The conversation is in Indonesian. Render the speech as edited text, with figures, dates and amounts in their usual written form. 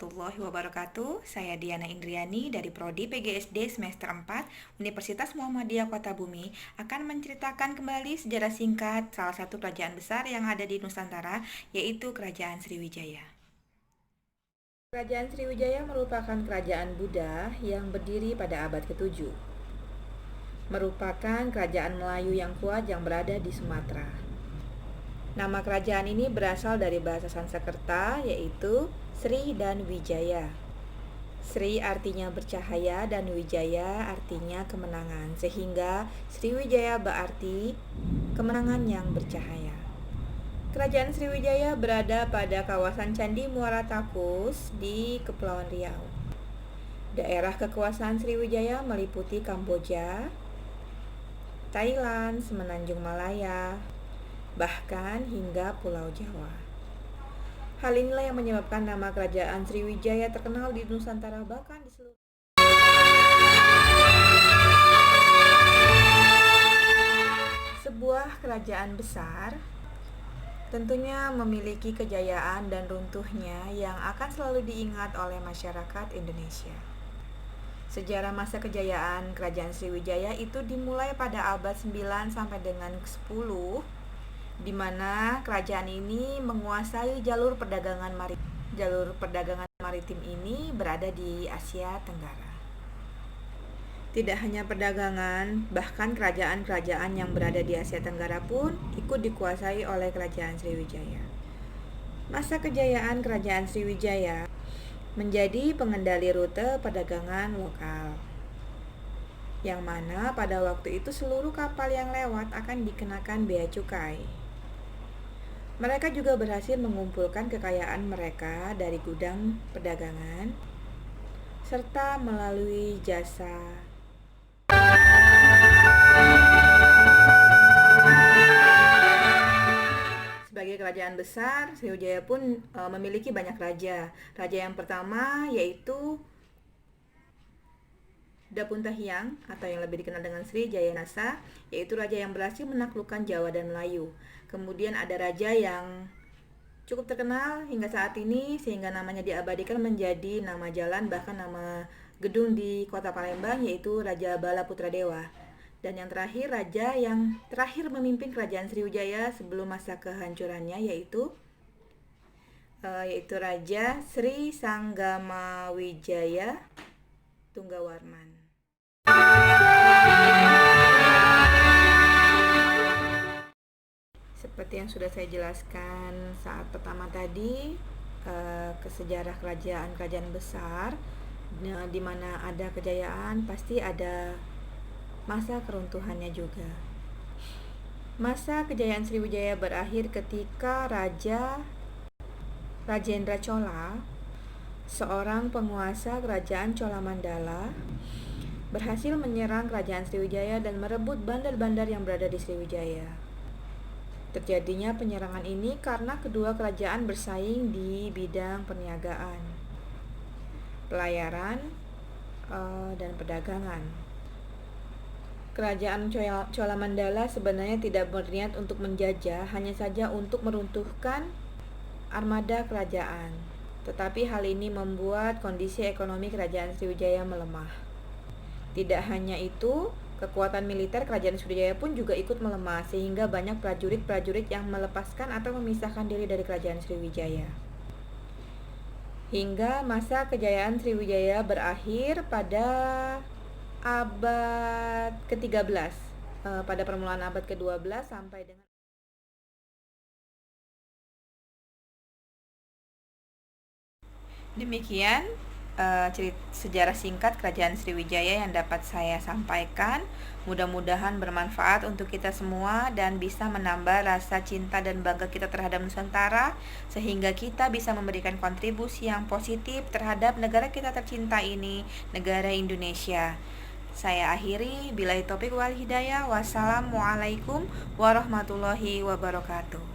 warahmatullahi wabarakatuh. Saya Diana Indriani dari Prodi PGSD semester 4 Universitas Muhammadiyah Kota Bumi akan menceritakan kembali sejarah singkat salah satu kerajaan besar yang ada di Nusantara, yaitu Kerajaan Sriwijaya. Kerajaan Sriwijaya merupakan kerajaan Buddha yang berdiri pada abad ke-7. Merupakan kerajaan Melayu yang kuat yang berada di Sumatera. Nama kerajaan ini berasal dari bahasa Sanskerta, yaitu Sri dan Wijaya. Sri artinya bercahaya dan Wijaya artinya kemenangan, sehingga Sriwijaya berarti kemenangan yang bercahaya. Kerajaan Sriwijaya berada pada kawasan Candi Muara Takus di Kepulauan Riau. Daerah kekuasaan Sriwijaya meliputi Kamboja, Thailand, Semenanjung Malaya, bahkan hingga Pulau Jawa. Hal inilah yang menyebabkan nama kerajaan Sriwijaya terkenal di Nusantara bahkan di seluruh. Sebuah kerajaan besar tentunya memiliki kejayaan dan runtuhnya yang akan selalu diingat oleh masyarakat Indonesia. Sejarah masa kejayaan kerajaan Sriwijaya itu dimulai pada abad 9 sampai dengan 10, di mana kerajaan ini menguasai jalur perdagangan maritim. Jalur perdagangan maritim ini berada di Asia Tenggara. Tidak hanya perdagangan, bahkan kerajaan-kerajaan yang berada di Asia Tenggara pun ikut dikuasai oleh kerajaan Sriwijaya. Masa kejayaan kerajaan Sriwijaya menjadi pengendali rute perdagangan lokal, yang mana pada waktu itu seluruh kapal yang lewat akan dikenakan bea cukai. Mereka juga berhasil mengumpulkan kekayaan mereka dari gudang perdagangan serta melalui jasa. Sebagai kerajaan besar, Sriwijaya pun memiliki banyak raja. Raja yang pertama yaitu Dapuntahiang atau yang lebih dikenal dengan Sri Jayanasa, yaitu raja yang berhasil menaklukkan Jawa dan Melayu. Kemudian ada raja yang cukup terkenal hingga saat ini sehingga namanya diabadikan menjadi nama jalan bahkan nama gedung di Kota Palembang, yaitu Raja Bala Putradewa. Dan yang terakhir, raja yang terakhir memimpin kerajaan Sriwijaya sebelum masa kehancurannya yaitu Raja Sri Sanggamawijaya Tunggawarman. Seperti yang sudah saya jelaskan saat pertama tadi, sejarah kerajaan-kerajaan besar, di mana ada kejayaan pasti ada masa keruntuhannya juga. Masa kejayaan Sriwijaya berakhir ketika Rajendra Chola, seorang penguasa kerajaan Cholamandala, berhasil menyerang kerajaan Sriwijaya dan merebut bandar-bandar yang berada di Sriwijaya. Terjadinya penyerangan ini karena kedua kerajaan bersaing di bidang perniagaan, pelayaran, dan perdagangan. Kerajaan Cholamandala sebenarnya tidak berniat untuk menjajah, hanya saja untuk meruntuhkan armada kerajaan. Tetapi hal ini membuat kondisi ekonomi kerajaan Sriwijaya melemah. Tidak hanya itu, kekuatan militer kerajaan Sriwijaya pun juga ikut melemah sehingga banyak prajurit-prajurit yang melepaskan atau memisahkan diri dari kerajaan Sriwijaya. Hingga masa kejayaan Sriwijaya berakhir pada abad ke-13, pada permulaan abad ke-12 sampai dengan demikian sejarah singkat kerajaan Sriwijaya yang dapat saya sampaikan. Mudah-mudahan bermanfaat untuk kita semua dan bisa menambah rasa cinta dan bangga kita terhadap Nusantara, sehingga kita bisa memberikan kontribusi yang positif terhadap negara kita tercinta ini, negara Indonesia. Saya akhiri, billahi taufiq wal hidayah. Wassalamualaikum warahmatullahi wabarakatuh.